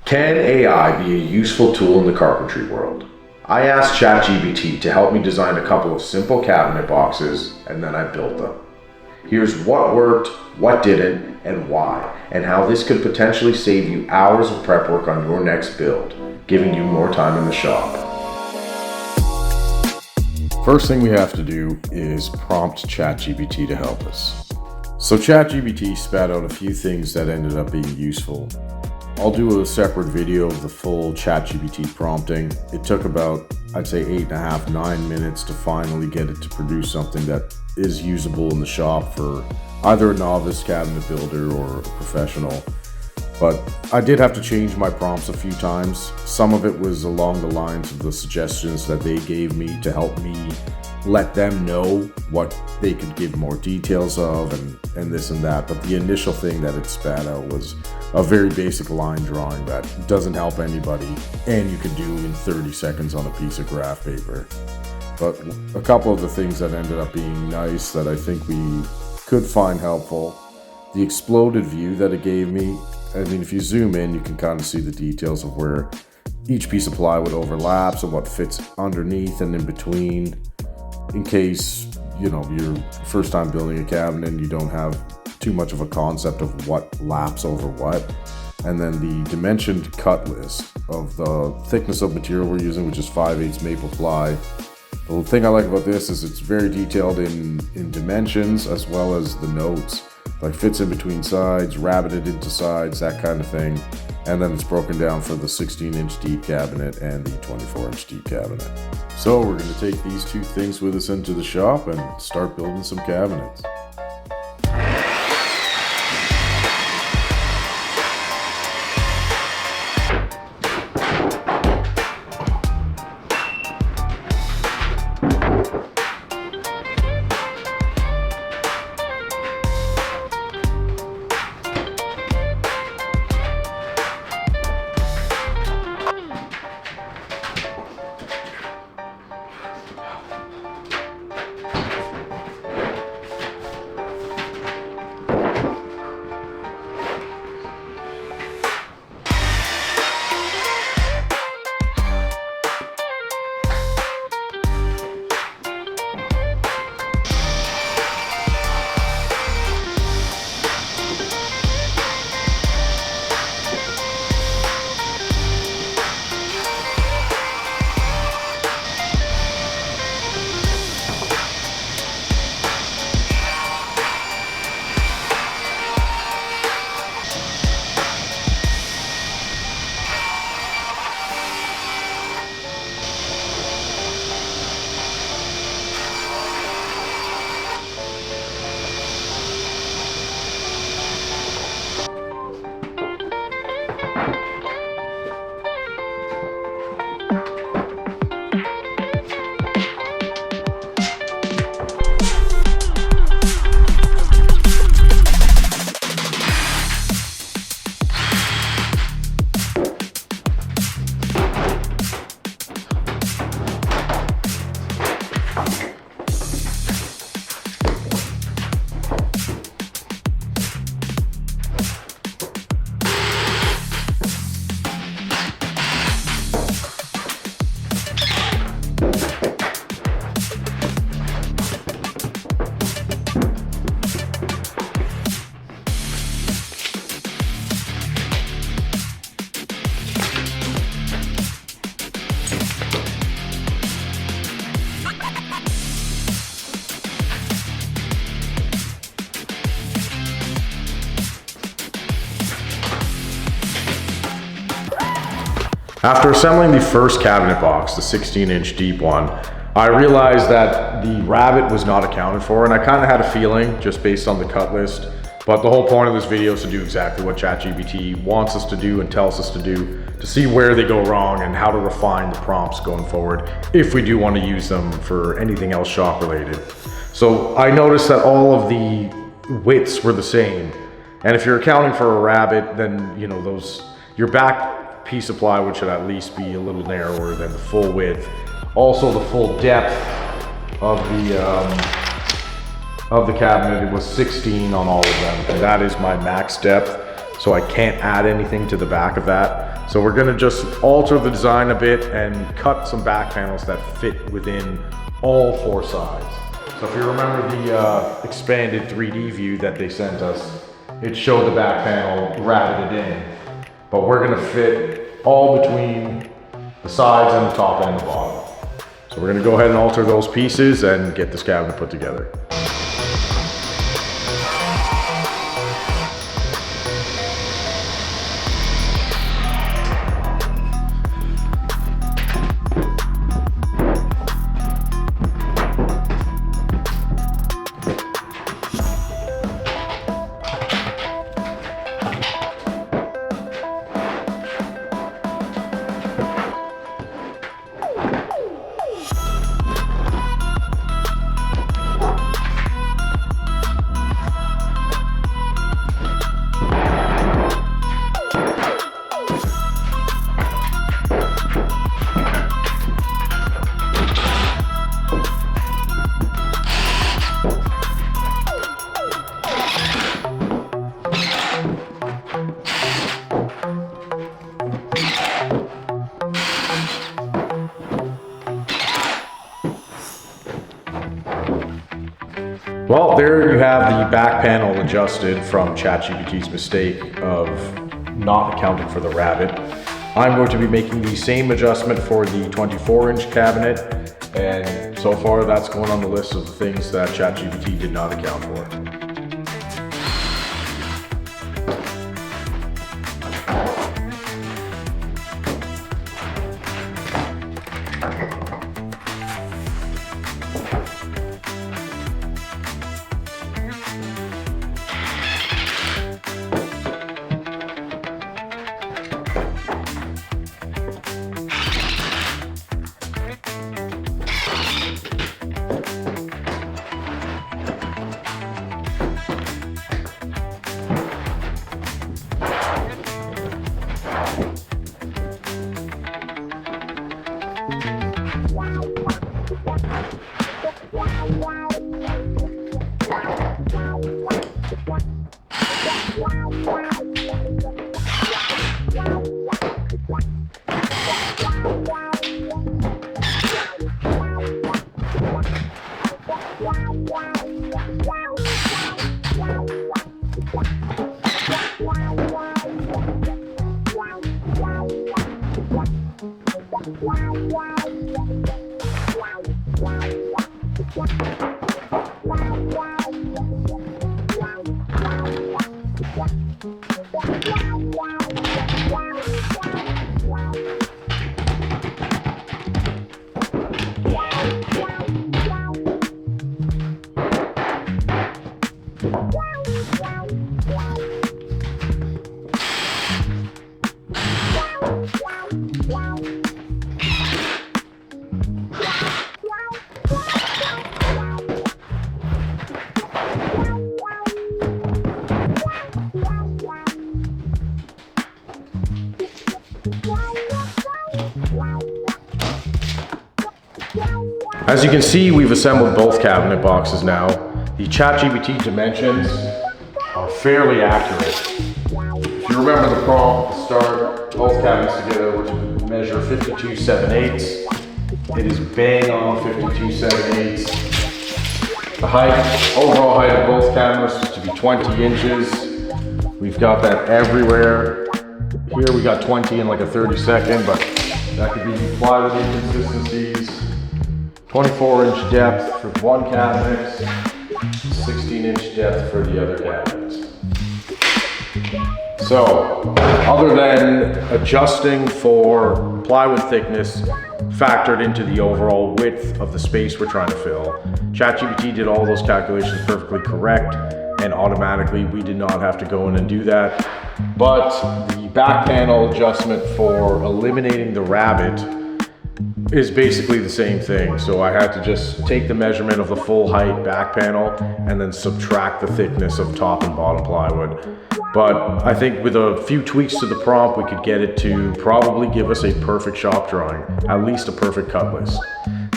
Can AI be a useful tool in the carpentry world? I asked ChatGPT to help me design a couple of simple cabinet boxes, and then I built them. Here's what worked, what didn't, and why, and how this could potentially save you hours of prep work on your next build, giving you more time in the shop. First thing we have to do is prompt ChatGPT to help us. So ChatGPT spat out a few things that ended up being useful. I'll do a separate video of the full ChatGPT prompting. It took about, I'd say 8.5, 9 minutes to finally get it to produce something that is usable in the shop for either a novice cabinet builder or a professional. But I did have to change my prompts a few times. Some of it was along the lines of the suggestions that they gave me to help me let them know what they could give more details of and this and that. But the initial thing that it spat out was a very basic line drawing that doesn't help anybody and you can do in 30 seconds on a piece of graph paper. But a couple of the things that ended up being nice that I think we could find helpful, the exploded view that it gave me. I mean, if you zoom in, you can kind of see the details of where each piece of plywood overlaps and what fits underneath and in between, in case, you know, you're first time building a cabinet and you don't have too much of a concept of what laps over what. And then the dimensioned cut list of the thickness of material we're using, which is 5/8 maple ply. The thing I like about this is it's very detailed in dimensions as well as the notes. Like fits in between sides, rabbited into sides, that kind of thing. And then it's broken down for the 16-inch deep cabinet and the 24-inch deep cabinet. So we're going to take these two things with us into the shop and start building some cabinets. After assembling the first cabinet box, the 16-inch deep one, I realized that the rabbet was not accounted for, and I kind of had a feeling just based on the cut list. But the whole point of this video is to do exactly what ChatGPT wants us to do and tells us to do, to see where they go wrong and how to refine the prompts going forward if we do want to use them for anything else shop related. So I noticed that all of the widths were the same. And if you're accounting for a rabbet, then you know your back piece of plywood should at least be a little narrower than the full width. Also the full depth of of the cabinet, it was 16 on all of them, and that is my max depth, so I can't add anything to the back of that. So we're gonna just alter the design a bit and cut some back panels that fit within all 4 sides. So if you remember the expanded 3D view that they sent us, it showed the back panel rabbited in, but we're gonna fit all between the sides and the top and the bottom. So we're gonna go ahead and alter those pieces and get this cabinet put together. Well, there you have the back panel adjusted from ChatGPT's mistake of not accounting for the rabbit. I'm going to be making the same adjustment for the 24-inch cabinet, and so far that's going on the list of the things that ChatGPT did not account for. As you can see, we've assembled both cabinet boxes now. The ChatGPT dimensions are fairly accurate. If you remember the prompt at the start, both cabinets together were to measure 52 7/8. It is bang on 52 7/8. The height, overall height of both cabinets is to be 20 inches. We've got that everywhere. Here we got 20 in like a 32nd, but that could be plywood inconsistencies. 24-inch depth for one cabinet, 16-inch depth for the other cabinet. So, other than adjusting for plywood thickness factored into the overall width of the space we're trying to fill, ChatGPT did all those calculations perfectly correct, and automatically we did not have to go in and do that. But the back panel adjustment for eliminating the rabbit is basically the same thing. So I had to just take the measurement of the full height back panel and then subtract the thickness of top and bottom plywood. But I think with a few tweaks to the prompt, we could get it to probably give us a perfect shop drawing, at least a perfect cut list.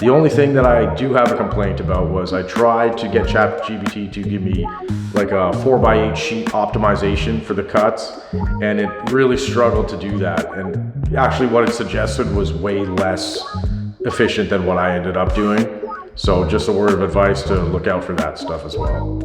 The only thing that I do have a complaint about was I tried to get ChatGPT to give me like a 4x8 sheet optimization for the cuts, and it really struggled to do that. And actually what it suggested was way less efficient than what I ended up doing. So just a word of advice to look out for that stuff as well.